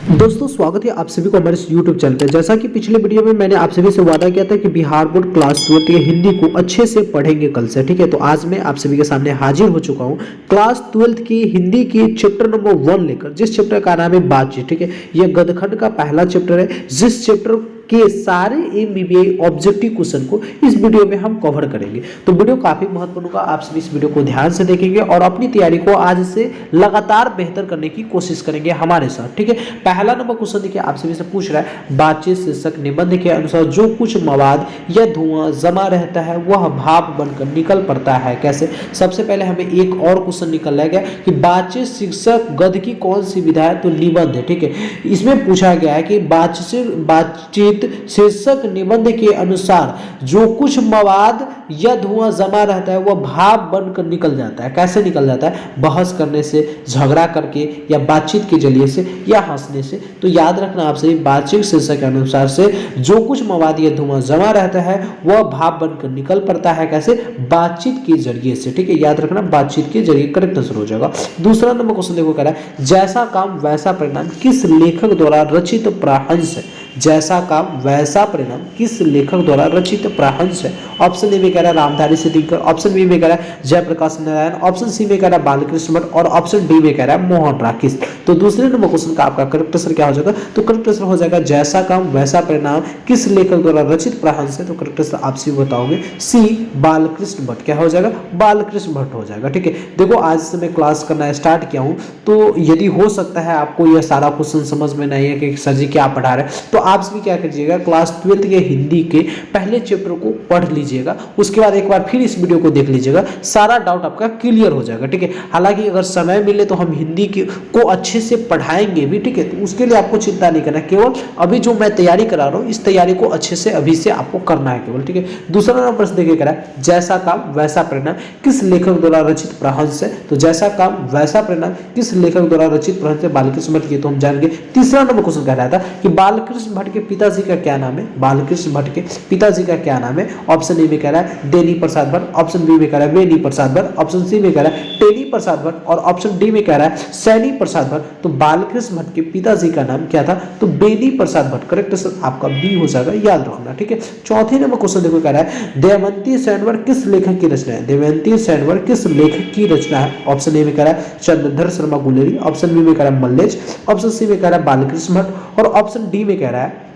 दोस्तों स्वागत है आप सभी को हमारे इस YouTube चैनल पे। जैसा कि पिछले वीडियो में मैंने आप सभी से वादा किया था कि बिहार बोर्ड क्लास 12 के हिंदी को अच्छे से पढ़ेंगे कल से, ठीक है। तो आज मैं आप सभी के सामने हाजिर हो चुका हूँ क्लास 12 की हिंदी की चैप्टर नंबर 1 लेकर, जिस चैप्टर का नाम है बातचीत, ठीक है। यह गदखंड का पहला चैप्टर है, जिस चैप्टर के सारे एमबीबीए ऑब्जेक्टिव क्वेश्चन को इस वीडियो में हम कवर करेंगे। तो वीडियो काफी महत्वपूर्ण होगा, आप सभी इस वीडियो को ध्यान से देखेंगे और अपनी तैयारी को आज से लगातार बेहतर करने की कोशिश करेंगे हमारे साथ, ठीक है। पहला नंबर क्वेश्चन देखिए, आप सभी से पूछ रहा है बातचीत शीर्षक निबंध के अनुसार जो कुछ मवाद या धुआं जमा रहता है वह भाप बनकर निकल पड़ता है, कैसे। सबसे पहले हमें एक और क्वेश्चन निकल गया कि बातचीत शीर्षक गद्य की कौन सी विधा है, तो निबंध है, ठीक है। इसमें पूछा गया है कि बातचीत शीर्षक निबंध के अनुसार जो कुछ मवाद या धुआं जमा रहता है वह भाप बनकर निकल जाता है, कैसे निकल जाता है, बहस करने से, झगड़ा करके, या बातचीत के जरिए से, या हंसने से। तो याद रखना आपसे, बातचीत शीर्षक के अनुसार से जो कुछ मवाद या धुआं जमा रहता है वह भाप बनकर निकल पड़ता है, कैसे, बातचीत के जरिए से, ठीक है। याद रखना बातचीत के जरिए, करेक्ट आंसर हो जाएगा। दूसरा नंबर क्वेश्चन देखो, कह रहा है जैसा काम वैसा परिणाम किस लेखक द्वारा रचित प्रहंस है। जैसा काम वैसा परिणाम किस लेखक द्वारा रचित प्रहंस है। ऑप्शन ए में कह रहा है रामधारी सिद्दीकर, ऑप्शन बी में कह रहा है जयप्रकाश नारायण, ऑप्शन सी में कह रहा है बालकृष्ण भट्ट और ऑप्शन डी में कह रहा है मोहन राकेश। तो दूसरे नंबर क्वेश्चन का आपका करेक्ट आंसर क्या हो जाएगा, तो करेक्ट आंसर हो जाएगा जैसा काम वैसा परिणाम किस लेखक द्वारा रचित प्रहंस है। तो करेक्ट आंसर आप सी बताओगे, सी बालकृष्ण भट्ट। क्या हो जाएगा, बालकृष्ण भट्ट हो जाएगा, ठीक है। देखो आज से मैं क्लास करना स्टार्ट किया हूं, तो यदि हो सकता है आपको यह सारा क्वेश्चन समझ में नहीं है कि सर जी क्या पढ़ा रहे, तो आप भी क्या कीजिएगा, क्लास 12 के हिंदी के पहले चैप्टर को पढ़ लीजिएगा, उसके बाद एक बार फिर इस वीडियो को देख लीजिएगा, सारा डाउट आपका क्लियर हो जाएगा, ठीक है। हालांकि अगर समय मिले तो हम हिंदी को अच्छे से पढ़ाएंगे भी, ठीक है। तो उसके लिए आपको चिंता नहीं करना, केवल अभी जो मैं तैयारी करा रहा हूँ इस तैयारी को अच्छे से अभी से आपको करना है केवल, ठीक है। दूसरा नंबर से देखिए, कह रहा है जैसा काम वैसा परिणाम किस लेखक द्वारा रचित प्रहंस है। तो जैसा काम वैसा परिणाम किस लेखक द्वारा रचित प्रहंस है, बालकृष्ण भट्ट की, तो हम जानेंगे। तीसरा नंबर क्वेश्चन कह रहा था कि बालकृष्ण भट्ट के पिताजी का क्या नाम है। बालकृष्ण भट्ट के पिताजी का क्या नाम है। ऑप्शन ए में कह रहा है देनी प्रसाद भट्ट, ऑप्शन बी में कह रहा है बेनी प्रसाद भट्ट, ऑप्शन सी में कह रहा है टेनी प्रसाद भट्ट और ऑप्शन डी में कह रहा है सैनी प्रसाद भट्ट। तो बालकृष्ण भट्ट के पिताजी का नाम क्या था, तो बेनी प्रसाद भट्ट। करेक्ट आंसर आपका बी हो जाएगा, याद रखना, ठीक है। चौथे नंबर क्वेश्चन देखो, कह रहा है दमयंती स्वयंवर किस लेखक की रचना है। दमयंती स्वयंवर किस लेखक की रचना है। ऑप्शन ए में कह रहा है चंद्रधर शर्मा गुलेरी, ऑप्शन बी में कह रहा है मल्लेश, ऑप्शन सी में कह रहा है बालकृष्ण भट्ट और ऑप्शन डी में कह रहा है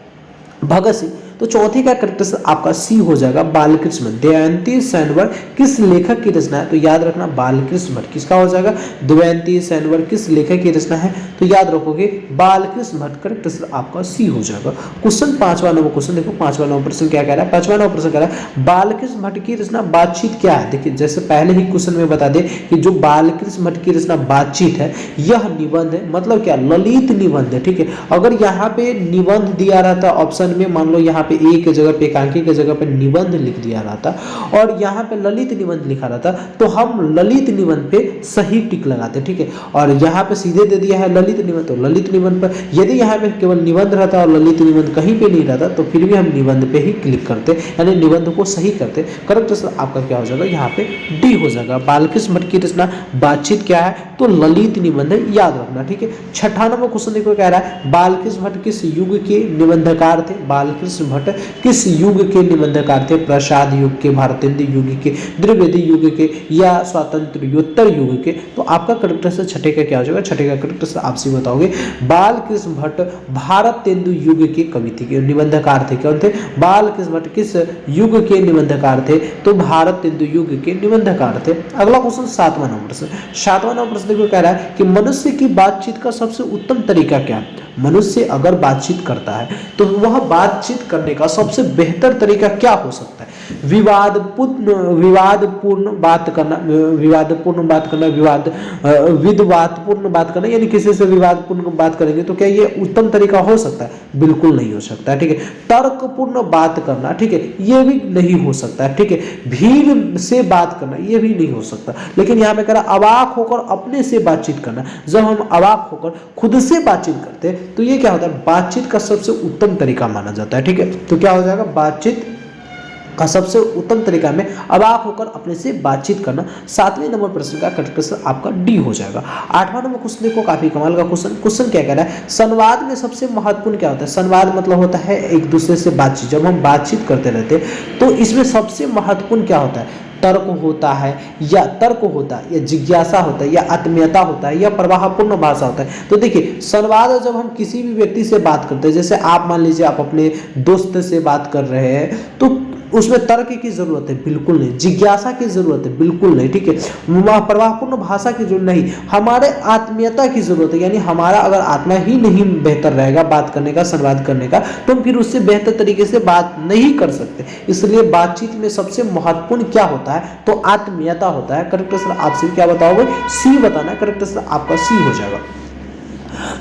भगत सिंह। तो चौथे का करेक्ट आंसर आपका सी हो जाएगा, बालकृष्ण भट्ट। दमयंती स्वयंवर किस लेखक की रचना है, तो याद रखना बालकृष्ण भट्ट। किसका हो जाएगा, दमयंती स्वयंवर किस लेखक की रचना है, तो याद रखोगे बालकृष्ण भट्ट। करेक्ट आंसर आपका सी हो जाएगा। क्वेश्चन पांचवा नंबर क्वेश्चन देखो, पांचवा नंबर प्रश्न क्या कह रहा है, पांचवा नंबर प्रश्न कह रहा है बालकृष्ण भट्ट की रचना बातचीत क्या है। देखिए जैसे पहले ही क्वेश्चन में बता दे कि जो बालकृष्ण भट्ट की रचना बातचीत है, यह निबंध है, मतलब क्या, ललित निबंध है, ठीक है। अगर यहाँ पे निबंध दिया रहता ऑप्शन में, मान लो यहाँ पे ए के जगह पे, एकांकी के जगह पे निबंध लिख दिया रहता और यहाँ पे ललित निबंध लिखा रहता, तो हम ललित निबंध पे सही टिक लगाते, ठीक है। और यहाँ पे सीधे दे दिया है ललित निबंध, तो ललित निबंध पर, यदि यहाँ पे केवल निबंध रहता और ललित निबंध कहीं पे नहीं रहता तो फिर भी हम निबंध पे ही क्लिक करते, यानी निबंध को सही करते। करेक्ट आंसर आपका क्या हो जाएगा, यहाँ पे डी हो जाएगा। बालकृष्ण भट्ट की रचना बातचीत क्या है, तो ललित निबंध, याद रखना, ठीक है। छठा नंबर क्वेश्चन देखो, कह रहा है बालकृष्ण भट्ट किस युग के निबंधकार थे। बालकृष्ण भट्ट किस युग के निबंधकार थे, प्रसाद युग के, भारतेंदु युग के, द्विवेदी युग के, या स्वातंत्र्योत्तर युग के। तो आपका करेक्ट आंसर छठे का क्या हो जाएगा, छठे का करेक्ट आंसर आप सही बताओगे, बालकृष्ण भट्ट भारतेंदु युग के कवि थे, निबंधकार थे। कौन थे, बालकृष्ण भट्ट किस युग के निबंधकार थे, तो भारतेंदु युग के निबंधकार थे। अगला क्वेश्चन सातवां नंबर प्रश्न, सातवां नंबर प्रश्न देखो, कह रहा है कि मनुष्य की बातचीत का सबसे उत्तम तरीका क्या है। मनुष्य अगर बातचीत करता है तो वह बातचीत करने का सबसे बेहतर तरीका क्या हो सकता है। विवादपूर्ण बात करना, विवादपूर्ण बात करना, यानी किसी से विवादपूर्ण बात करेंगे तो क्या ये उत्तम तरीका हो सकता है, बिल्कुल नहीं हो सकता है, ठीक है। तर्कपूर्ण बात करना, ठीक है, ये भी नहीं हो सकता है, ठीक है। भीड़ से बात करना, ये भी नहीं हो सकता। लेकिन यहाँ पे कह रहा अवाक होकर अपने से बातचीत करना, जब हम अवाक होकर खुद से बातचीत करते हैं तो ये क्या होता है, बातचीत का सबसे उत्तम तरीका माना जाता है, ठीक है। तो क्या हो जाएगा, बातचीत का सबसे उत्तम तरीका में अवाक होकर अपने से बातचीत करना। 7वें नंबर प्रश्न का करेक्ट आंसर आपका डी हो जाएगा। 8वां नंबर क्वेश्चन देखो, काफी कमाल का क्वेश्चन क्या कह रहा है, संवाद में सबसे महत्वपूर्ण क्या होता है। संवाद मतलब होता है एक दूसरे से बातचीत। जब हम बातचीत करते रहते हैं तो इसमें सबसे महत्वपूर्ण क्या होता है, तर्क होता है या जिज्ञासा होता है या आत्मीयता होता है या प्रवाहपूर्ण भाषा होता है। तो देखिए संवाद जब हम किसी भी व्यक्ति से बात करते हैं, जैसे आप मान लीजिए आप अपने दोस्त से बात कर रहे हैं, तो उसमें तर्क की जरूरत है बिल्कुल नहीं, जिज्ञासा की जरूरत है बिल्कुल नहीं, ठीक है, प्रवाहपूर्ण भाषा की जरूरत नहीं, हमारे आत्मीयता की जरूरत है। यानी हमारा अगर आत्मा ही नहीं बेहतर रहेगा बात करने का, संवाद करने का, तो हम फिर उससे बेहतर तरीके से बात नहीं कर सकते। इसलिए बातचीत में सबसे महत्वपूर्ण क्या होता है, तो आत्मीयता होता है। करेक्ट आंसर आपसे क्या बताओगे, सी बताना। करेक्ट आंसर आपका सी हो जाएगा।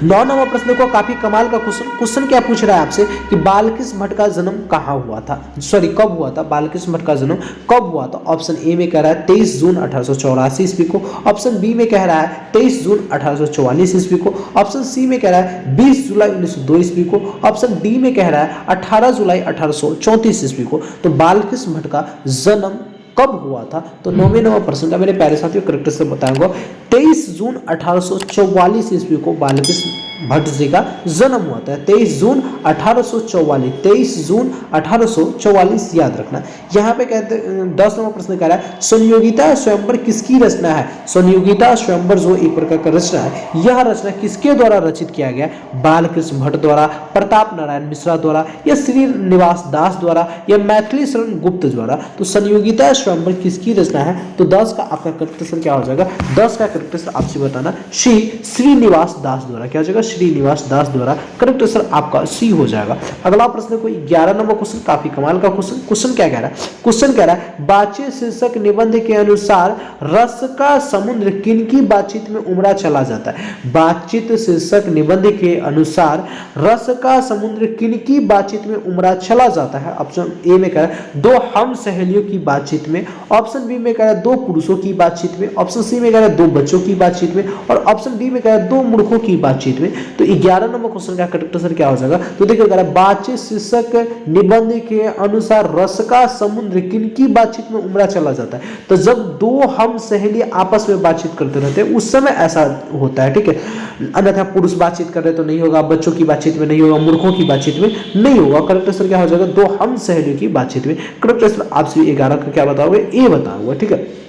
9 नंबर प्रश्न को काफी कमाल का क्वेश्चन क्या पूछ रहा है आपसे कि बालकृष्ण भट्ट का जन्म कहाँ हुआ था, सॉरी कब हुआ था, बालकृष्ण भट्ट का जन्म कब हुआ था। ऑप्शन ए में कह रहा है 23 जून 1884 ईस्वी को, ऑप्शन बी में कह रहा है 23 जून 1844 ईस्वी को, ऑप्शन सी में कह रहा है 20 जुलाई 1902 ईस्वी को, ऑप्शन डी में कह रहा है 18 जुलाई 1834 ईस्वी को। तो बालकृष्ण भट्ट का जन्म कब हुआ था, तो 9वें नंबर प्रश्न का मेरे प्यारे साथियों करेक्ट से बताऊंगा 23 जून 1844 ईस्वी को बालकृष्ण भट्ट जी का जन्म हुआ था। 23 जून 1844, 23 जून 1844 याद रखना। यहाँ पे कहते 10 नंबर प्रश्न कह रहा है संयोगिता स्वयंवर किसकी रचना है। संयोगिता स्वयंवर जो एक प्रकार का रचना है, यह रचना किसके द्वारा रचित किया गया, बालकृष्ण भट्ट द्वारा, प्रताप नारायण मिश्रा द्वारा या श्रीनिवास दास द्वारा या मैथिली शरण गुप्त द्वारा। तो संयोगिता स्वयंवर किसकी रचना है, तो 10 का आपका करेक्ट आंसर क्या हो जाएगा, 10 का करेक्ट आंसर आपसे बताना श्रीनिवास दास द्वारा। क्या हो जाएगा, श्रीनिवास दास द्वारा। करेक्ट आंसर आपका सी हो जाएगा। अगला प्रश्न कोई 11 नंबर क्वेश्चन, काफी कमाल का क्वेश्चन क्या कह रहा है, क्वेश्चन कह रहा है बातचीत शीर्षक निबंध के अनुसार रस का समुद्र किनकी बातचीत में उमड़ा चला जाता है। बातचीत शीर्षक निबंध के अनुसार रस का समुद्र किनकी बातचीत में उमड़ा चला जाता है। ऑप्शन ए में कह रहा है दो हम सहेलियों की बातचीत में, ऑप्शन बी में कह रहा है दो पुरुषों की बातचीत में, ऑप्शन सी में कह रहा है दो बच्चों की बातचीत में और ऑप्शन डी में कह रहा है दो मूर्खों की बातचीत में। तो 11 नंबर क्वेश्चन का करेक्ट आंसर क्या हो जाएगा, तो देखिए कह रहा है बातचीत शीर्षक निबंध के अनुसार रस का समुद्र किनकी बातचीत में उमड़ा चला जाता है। तो जब दो हम सहेली आपस में बातचीत करते रहते हैं उस समय ऐसा होता है, ठीक है, अन्यथा पुरुष बातचीत कर रहे तो नहीं होगा, बच्चों की बातचीत में नहीं होगा, मूर्खों की बातचीत में नहीं होगा। करेक्ट आंसर क्या हो जाएगा, दो हम सहेलियों की बातचीत में। करेक्ट आंसर आपसे 11 का क्या बताओगे, ए बताऊंगा, ठीक है।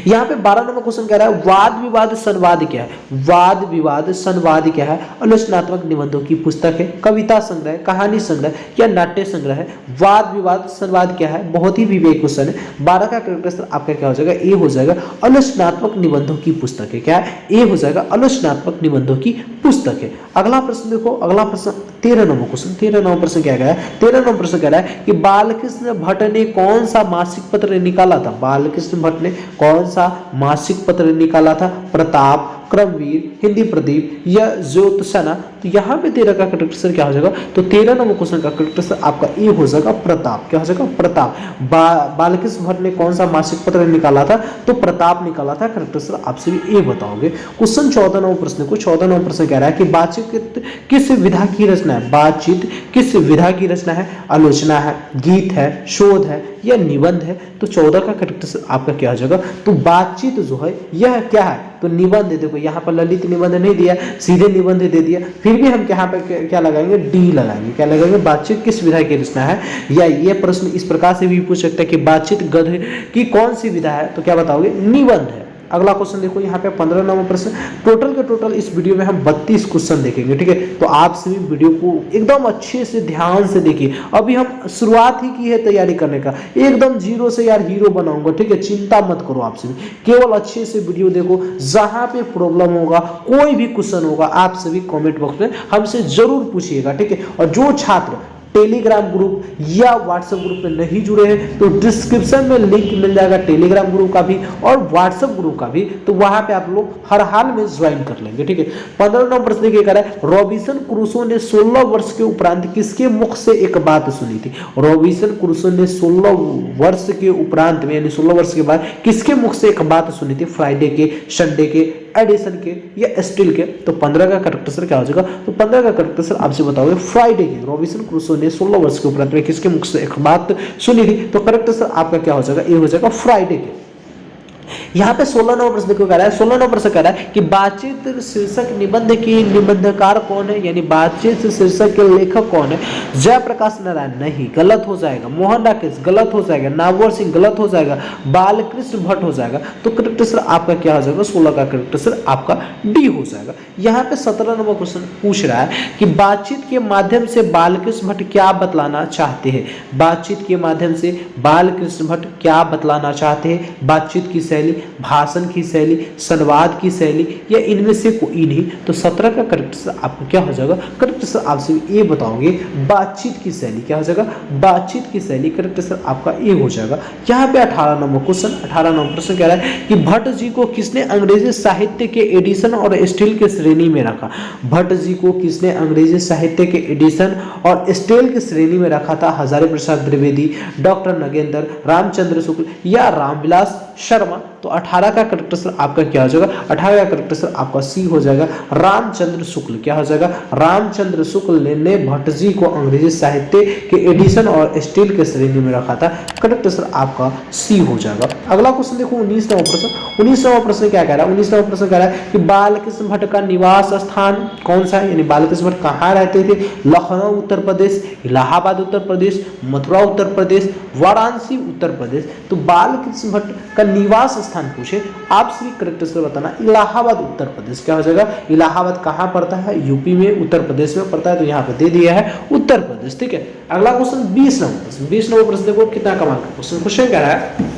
यहाँ पे 12 नंबर क्वेश्चन कह रहा है वाद विवाद संवाद क्या है। वाद विवाद संवाद क्या है, आलोचनात्मक निबंधों की पुस्तक है, कविता संग्रह, कहानी संग्रह या नाट्य संग्रह है। वाद विवाद संवाद क्या है, बहुत ही विवेक क्वेश्चन है। 12 का करेक्ट आंसर आपका क्या हो जाएगा, ए हो जाएगा, आलोचनात्मक निबंधों की पुस्तक है। क्या है, ए हो जाएगा, आलोचनात्मक निबंधों की पुस्तक है। अगला प्रश्न देखो, अगला प्रश्न 13 नंबर क्वेश्चन। 13 नंबर प्रश्न क्या कह रहा है, 13 नंबर प्रश्न कह रहा है कि बालकृष्ण भट्ट ने कौन सा मासिक पत्र निकाला था। बालकृष्ण भट्ट ने कौन सा मासिक पत्र निकाला था, प्रताप, क्रमवीर, हिंदी प्रदीप या ज्योत्सना। तो यहाँ पे 13 का करेक्ट आंसर क्या हो जाएगा, तो 13 नंबर क्वेश्चन का करेक्ट आंसर आपका ए हो जाएगा, प्रताप। क्या हो जाएगा, प्रताप। बालकृष्ण भट्ट ने कौन सा मासिक पत्र निकाला था, तो प्रताप निकाला था। करेक्ट आंसर आपसे भी ए बताओगे। क्वेश्चन 14 नंबर प्रश्न को 14 नंबर प्रश्न कह रहा है कि बातचीत किस विधा की रचना है। बातचीत किस विधा की रचना है, आलोचना है, गीत है, शोध है या निबंध है। तो 14 का करेक्ट आंसर आपका क्या हो जाएगा, तो बातचीत जो है यह क्या है, तो निबंध। देखो यहाँ पर ललित निबंध नहीं दिया, सीधे निबंध दे दिया, फिर भी हम यहाँ पर क्या लगाएंगे, डी लगाएंगे। क्या लगाएंगे, बातचीत किस विधा की रचना है। या ये प्रश्न इस प्रकार से भी पूछ सकता है कि बातचीत गद्य की कौन सी विधा है, तो क्या बताओगे, निबंध है। अगला क्वेश्चन देखो यहाँ पे 15 नंबर प्रश्न। टोटल के टोटल इस वीडियो में हम 32 क्वेश्चन देखेंगे, ठीक है। तो आप सभी वीडियो को एकदम अच्छे से ध्यान से देखिए। अभी हम शुरुआत ही की है तैयारी करने का, एकदम जीरो से यार हीरो बनाऊंगा, ठीक है, चिंता मत करो। आप सभी केवल अच्छे से वीडियो देखो, जहां पे प्रॉब्लम होगा, कोई भी क्वेश्चन होगा, आप सभी कॉमेंट बॉक्स में हमसे जरूर पूछिएगा, ठीक है। और जो छात्र टेलीग्राम ग्रुप या व्हाट्सएप ग्रुप में नहीं जुड़े हैं तो डिस्क्रिप्शन में लिंक मिल जाएगा टेलीग्राम ग्रुप का भी और व्हाट्सएप ग्रुप का भी, तो वहां पे आप लोग हर हाल में ज्वाइन कर लेंगे, ठीक है। 15 नंबर प्रश्न क्या कह रहा है, रॉबिन्सन क्रूसो ने 16 वर्ष के उपरांत किसके मुख से एक बात सुनी थी। रॉबिन्सन क्रूसो ने 16 वर्ष के उपरांत में यानी 16 वर्ष के बाद किसके मुख से एक बात सुनी थी, फ्राइडे के, संडे के, एडिसन के या स्टील के, तो 15 का करेक्ट आंसर क्या हो जाएगा? तो 15 का करेक्ट आंसर आपसे बताओगे फ्राइडे के। रॉबिन्सन क्रूसो ने 16 वर्ष के उपरांत में किसके मुख से एक बात सुनी थी? तो करेक्ट आंसर आपका क्या हो जाएगा? ये हो जाएगा फ्राइडे के। यहाँ पे 16 नंबर प्रश्न क्यों कह रहा है? 16 नंबर प्रश्न कह रहा है कि बातचीत शीर्षक निबंध की निबंधकार कौन है, यानी बातचीत शीर्षक के लेखक कौन है? जयप्रकाश नारायण, नहीं, गलत हो जाएगा। मोहन राकेश, गलत हो जाएगा। नागौर सिंह, गलत हो जाएगा। बालकृष्ण भट्ट हो जाएगा। तो करेक्ट आंसर आपका क्या हो जाएगा? 16 का करेक्ट आंसर आपका डी हो जाएगा। यहाँ पे 17 नंबर क्वेश्चन पूछ रहा है कि बातचीत के माध्यम से बालकृष्ण भट्ट क्या बतलाना चाहते हैं? बातचीत के माध्यम से बालकृष्ण भट्ट क्या बतलाना चाहते हैं? बातचीत की शैली, भाषण की शैली, संवाद की शैली, या इनमें से कोई नहीं। तो 17 का करेक्ट आंसर आपका क्या हो जाएगा? करेक्ट आंसर आपसे ये बताओगे बातचीत की शैली। क्या हो जाएगा? बातचीत की शैली। करेक्ट आंसर आपका ये हो जाएगा। यहाँ पे 18 नंबर क्वेश्चन, 18 नंबर प्रश्न कह रहा है कि भट्ट जी को किसने अंग्रेजी साहित्य के एडिशन और स्टील के श्रेणी में रखा? भट्ट जी को किसने अंग्रेजी साहित्य के एडिशन और स्टील की श्रेणी में रखा था? हजारी प्रसाद द्विवेदी, डॉक्टर नगेंद्र, रामचंद्र शुक्ल या रामविलास शर्मा? तो 18 का करेक्ट आंसर आपका क्या हो जाएगा? 18 का करेक्ट आंसर आपका सी हो जाएगा, रामचंद्र शुक्ल। क्या हो जाएगा? रामचंद्र शुक्ल ने भट्ट जी को अंग्रेजी साहित्य के एडिशन और स्टील के श्रेणी में रखा था। करेक्ट आंसर आपका सी हो जाएगा। अगला क्वेश्चन देखो 19 नंबर प्रश्न। 19 नंबर प्रश्न क्या कह रहा है? 19 नंबर प्रश्न कह रहा है कि बालकृष्ण भट्ट का निवास स्थान कौन सा है, यानी बालकृष्ण भट्ट कहाँ रहते थे? लखनऊ उत्तर प्रदेश, इलाहाबाद उत्तर प्रदेश, मथुरा उत्तर प्रदेश, वाराणसी उत्तर प्रदेश। तो बालकृष्ण भट्ट का निवास स्थान पूछे, आप सभी करेक्ट आंसर बताना इलाहाबाद उत्तर प्रदेश। क्या हो जाएगा? इलाहाबाद कहाँ पड़ता है? यूपी में, उत्तर प्रदेश में पड़ता है, तो यहाँ पे दे दिया है उत्तर प्रदेश। ठीक है। अगला क्वेश्चन 20 नंबर प्रश्न। 20 नंबर प्रश्न देखो कितना कमाल का क्वेश्चन। क्वेश्चन कह रहा है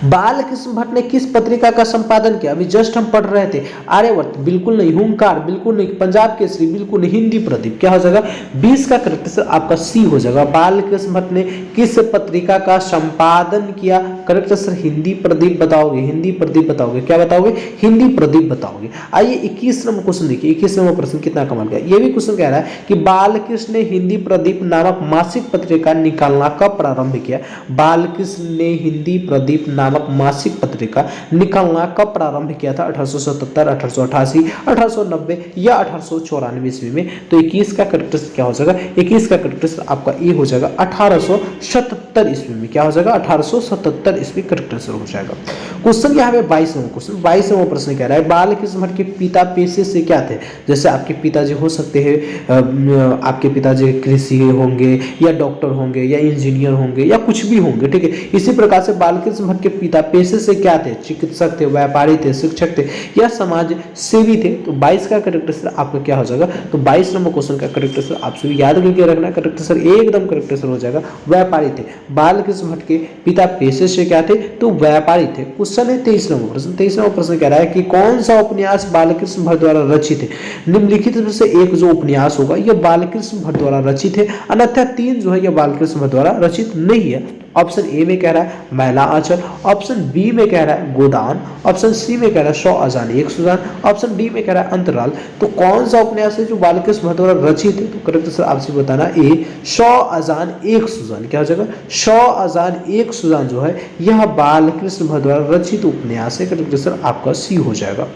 बालकृष्ण भट्ट ने किस पत्रिका का संपादन किया? अभी जस्ट हम पढ़ रहे थे, आर्यवर्त बिल्कुल नहीं, हुंकार बिल्कुल नहीं, पंजाब केसरी बिल्कुल नहीं, हिंदी प्रदीप। क्या हो जाएगा? 20 का करेक्ट आंसर आपका सी हो जाएगा। बालकृष्ण भट्ट ने किस पत्रिका का संपादन किया? करेक्ट आंसर हिंदी प्रदीप बताओगे, हिंदी प्रदीप बताओगे। क्या बताओगे? हिंदी प्रदीप बताओगे। आइए 21 नंबर क्वेश्चन देखिए। 21 नंबर प्रश्न कितना कमाल का। ये भी क्वेश्चन कह रहा है कि बालकृष्ण ने हिंदी प्रदीप नामक मासिक पत्रिका निकालना कब प्रारंभ किया? बालकृष्ण ने हिंदी प्रदीप नामक मासिक पत्रिका निकालना कब प्रारंभ किया था? 1877, 1888, 1890 या 1894 ईस्वी में? तो 21 का करेक्ट आंसर क्या हो जाएगा? 21 का करेक्ट आंसर आपका ये हो जाएगा 1877 ईस्वी में। क्या हो जाएगा? 1877 ईस्वी करेक्ट आंसर हो जाएगा। क्वेश्चन यहाँ पे 22 नंबर क्वेश्चन। 22 नंबर प्रश्न कह रहा है बालकृष्ण भट्ट के पिता पेशे से क्या थे? जैसे आपके पिताजी हो सकते हैं, आपके पिताजी कृषि होंगे या डॉक्टर होंगे या इंजीनियर होंगे या कुछ भी होंगे। ठीक है। इसी प्रकार से बालकृष्ण भट्ट के पिता पेशे से क्या थे? चिकित्सक थे, व्यापारी थे, शिक्षक थे या समाज सेवी थे? तो 22 का करेक्ट आंसर आपका क्या हो जाएगा? तो 22 नंबर क्वेश्चन का करेक्ट आंसर आप सभी याद करके रखना। करेक्ट आंसर एकदम करेक्ट आंसर हो जाएगा, व्यापारी थे। बालकृष्ण भट्ट के पिता पेशे से क्या थे? तो व्यापारी थे। क्वेश्चन है 23 नंबर प्रश्न। 23 नंबर प्रश्न कह रहा है कि कौन सा उपन्यास बालकृष्ण भट्ट द्वारा रचित है? निम्नलिखित में से एक जो उपन्यास होगा यह बालकृष्ण भट्ट द्वारा रचित है, अन्यथा 3 जो है यह बालकृष्ण भट्ट द्वारा रचित नहीं है। ऑप्शन ए में कह रहा है मैला आंचल, ऑप्शन बी में कह रहा है गोदान, ऑप्शन सी में कह रहा है 100 अजान एक सुजान, ऑप्शन डी में कह रहा है अंतराल। तो कौन सा उपन्यास है जो बालकृष्ण भट्ट द्वारा रचित है? तो करेक्ट आंसर आपसे बताना ए 100 अजान एक सुजान। क्या हो जाएगा? 100 अजान एक सुजान जो है यह बालकृष्ण भट्ट द्वारा रचित उपन्यास है। करेक्ट आंसर आपका सी हो जाएगा।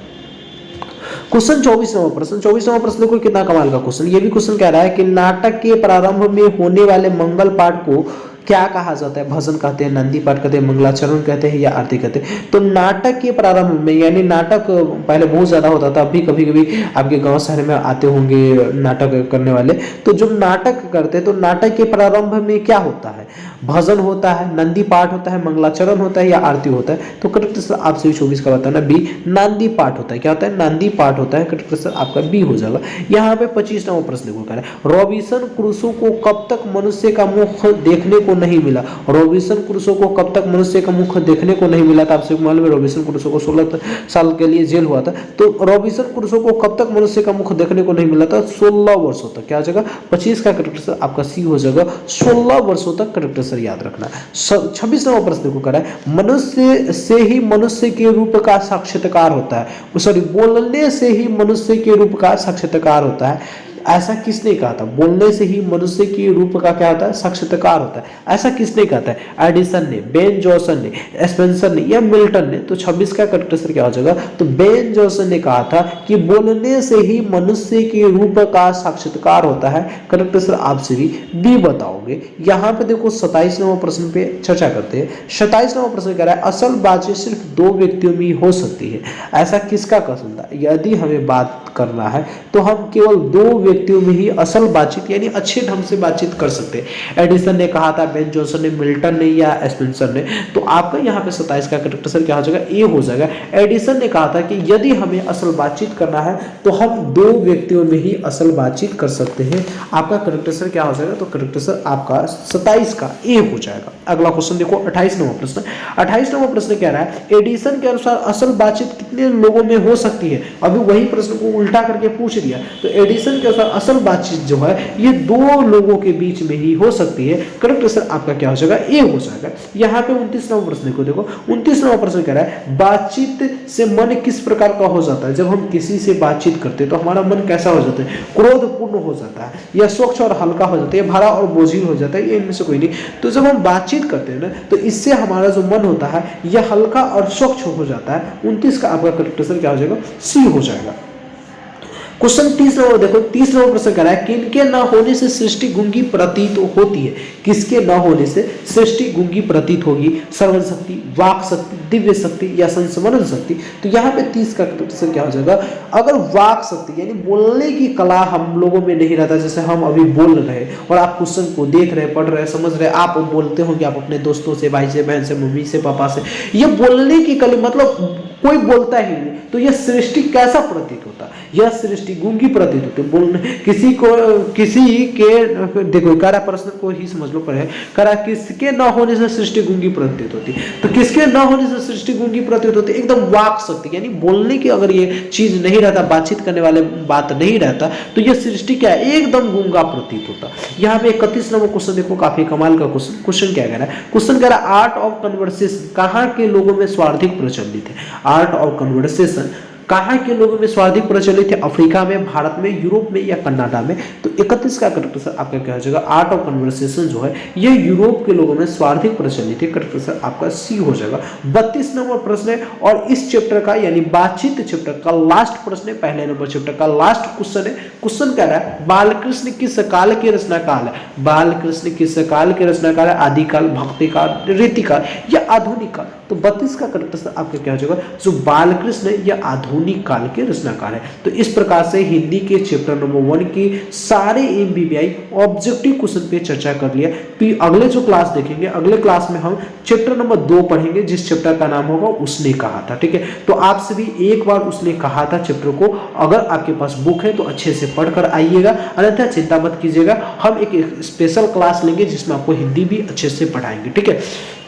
क्वेश्चन 24 नंबर प्रश्न। 24 नंबर प्रश्न देखो कितना कमाल का क्वेश्चन। ये भी क्वेश्चन कह रहा है कि नाटक के प्रारंभ में होने वाले मंगल पाठ को क्या कहा जाता है? भजन कहते हैं, नंदी पाठ कहते हैं, मंगलाचरण कहते हैं या आरती कहते हैं? तो नाटक के प्रारंभ में, यानी नाटक पहले बहुत ज्यादा होता था, अभी कभी कभी आपके गांव शहर में आते होंगे नाटक करने वाले। तो जब नाटक करते तो नाटक के प्रारंभ में क्या होता है? भजन होता है, नंदी पाठ होता है, मंगलाचरण होता है या आरती होता है? तो करेक्ट आंसर आपसे 24 का बताना बी नांदी पाठ होता है। क्या होता है? नांदी पाठ होता है। करेक्ट आंसर आपका बी हो जाएगा। यहाँ पे 25 नंबर प्रश्न देखो कह रहा है रॉबिन्सन क्रूसो को कब तक मनुष्य का मुख देखने को नहीं मिला? रॉबिन्सन क्रूसो को कब तक मनुष्य का मुख देखने को नहीं मिला था? आपसे मालूम है रॉबिन्सन क्रूसो को 16 साल के लिए जेल हुआ था। तो रॉबिन्सन क्रूसो को कब तक मनुष्य का मुख देखने को नहीं मिला था? 16 वर्षों तक। क्या हो जाएगा? 25 का करेक्ट आंसर आपका सी हो जाएगा, 16 वर्षों तक। करेक्ट आंसर याद रखना। 26 नंबर प्रश्न को करा है मनुष्य से ही मनुष्य के रूप का साक्षात्कार होता है। सॉरी, बोलने से ही मनुष्य के रूप का साक्षात्कार होता है। ऐसा किसने कहा था? बोलने से ही मनुष्य की रूप का क्या होता है? साक्षात्कार होता है। ऐसा किसने कहा था? एडिसन ने, बेन जॉनसन ने, स्पेंसर ने या मिल्टन ने? तो 26 का करेक्ट आंसर क्या हो जाएगा? तो बेन जॉनसन ने कहा था कि बोलने से ही मनुष्य के रूप का साक्षात्कार होता है। करेक्ट आंसर आप सभी बी बताओगे। यहाँ पे देखो 27 नंबर प्रश्न पे चर्चा करते हैं। 27 नंबर प्रश्न कह रहा है असल बातचीत सिर्फ दो व्यक्तियों में ही हो सकती है। ऐसा किसका कथन था? यदि हमें बात करना है तो हम केवल दो व्यक्तियों में ही असल बातचीत यानी अच्छे ढंग से बातचीत कर सकते हैं। एडिसन ने कहा था, बेन जॉनसन ने, मिल्टन ने या स्पेंसर ने? तो आपका यहाँ पे 27 का करेक्ट आंसर क्या हो जाएगा? ए हो जाएगा। एडिसन ने कहा था कि यदि हमें असल बातचीत करना है तो हम दो व्यक्तियों में ही असल बातचीत कर सकते हैं। आपका करेक्ट आंसर क्या हो जाएगा? तो करेक्ट आंसर आपका 27 का ए हो जाएगा। अगला क्वेश्चन देखो 28 नंबर प्रश्न। 28 नंबर प्रश्न कह रहा है एडिसन के अनुसार असल बातचीत कितने लोगों में हो सकती है? अभी वही प्रश्न को उल्टा करके पूछ दिया। तो एडिसन के अनुसार असल बातचीत जो है ये दो लोगों के बीच में ही हो सकती है। करेक्ट आंसर आपका क्या हो जाएगा? ए हो जाएगा। यहाँ पे 29 नंबर प्रश्न को देखो। 29 नंबर प्रश्न कह रहा है बातचीत से मन किस प्रकार का हो जाता है? जब हम किसी से बातचीत करते हैं तो हमारा मन कैसा हो जाता है? क्रोधपूर्ण हो जाता है, या स्वच्छ और हल्का हो जाता है, या भरा और बोझिल हो जाता है, ये इनमें से कोई नहीं। तो जब हम बातचीत करते हैं ना तो इससे हमारा जो मन होता है यह हल्का और स्वच्छ हो जाता है। 29 का आपका करेक्ट आंसर क्या हो जाएगा? सी हो जाएगा। क्वेश्चन 30 नंबर देखो। 30 नंबर प्रश्न कह रहा है किनके न होने से सृष्टि गूंगी प्रतीत होती है? किसके न होने से सृष्टि गूंगी प्रतीत होगी? श्रवण शक्ति, वाक शक्ति, दिव्य शक्ति या संस्मरण शक्ति? तो यहाँ पे 30 का आंसर क्या हो जाएगा? अगर वाक शक्ति यानी बोलने की कला हम लोगों में नहीं रहता, जैसे हम अभी बोल रहे और आप क्वेश्चन को देख रहे, पढ़ रहे, समझ रहे, आप बोलते होंगे आप अपने दोस्तों से, भाई से, बहन से, मम्मी से, पापा से, ये बोलने की कला मतलब कोई बोलता ही नहीं, तो यह सृष्टि कैसा प्रतीत होता? यह सृष्टि गूंगी प्रतीत होती। बोलने किसी के देखो करा प्रश्न को ही समझ लो पड़े। करा किसके न होने से सृष्टि गूंगी प्रतीत होती? तो किसके न होने से सृष्टि गूंगी प्रतीत होती? एकदम वाक शक्ति यानी बोलने की अगर ये चीज नहीं रहता, बातचीत करने वाले बात नहीं रहता, तो यह सृष्टि क्या है? एकदम गूंगा प्रतीत होता। यहाँ पे 31 नंबर क्वेश्चन देखो, काफी कमाल का क्वेश्चन। क्वेश्चन क्या कह रहा है? क्वेश्चन कह रहा है आर्ट ऑफ कन्वर्सेशन कहाँ के लोगों में सर्वाधिक प्रचलित है? आर्ट ऑफ कन्वर्सेशन कहाँ के लोगों में सर्वाधिक प्रचलित है? अफ्रीका में, भारत में, यूरोप में या कनाडा में? तो 31 का करेक्ट आंसर आपका क्या हो जाएगा? आर्ट ऑफ कन्वर्सेशन जो है ये यूरोप के लोगों में सर्वाधिक प्रचलित है। करेक्ट आंसर आपका सी हो जाएगा। 32 नंबर प्रश्न है और इस चैप्टर का यानी बातचीत चैप्टर का लास्ट प्रश्न है, पहले नंबर चैप्टर का लास्ट क्वेश्चन है। क्वेश्चन कह रहा है बालकृष्ण किस काल के रचनाकाल है? बालकृष्ण किस काल के रचनाकाल है? आदिकाल, भक्तिकाल, रीतिकाल या आधुनिक काल? तो 32 का करेक्ट आंसर आपका क्या हो जाएगा? जो बालकृष्ण या आधुनिक काल के रचनाकार है। तो इस प्रकार से हिंदी के चैप्टर नंबर 1 की सारे एमबीबीआई ऑब्जेक्टिव क्वेश्चन पे चर्चा कर लिया। फिर अगले जो क्लास देखेंगे, अगले क्लास में हम चैप्टर नंबर 2 पढ़ेंगे, जिस चैप्टर का नाम होगा उसने कहा था। ठीक है, तो आप सभी एक बार उसने कहा था चैप्टर को अगर आपके पास बुक है तो अच्छे से पढ़कर आइएगा, अन्यथा चिंता मत कीजिएगा। हम एक स्पेशल क्लास लेंगे जिसमें आपको हिंदी भी अच्छे से पढ़ाएंगे। ठीक है,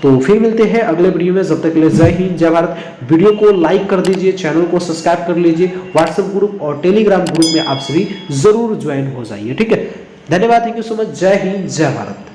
तो फिर मिलते हैं अगले वीडियो में। जब तक के लिए जय हिंद, जय भारत। वीडियो को लाइक कर दीजिए, चैनल को सब्सक्राइब कर लीजिए, व्हाट्सएप ग्रुप और टेलीग्राम ग्रुप में आप सभी जरूर ज्वाइन हो जाइए। ठीक है, धन्यवाद, थैंक यू सो मच। जय हिंद, जय भारत।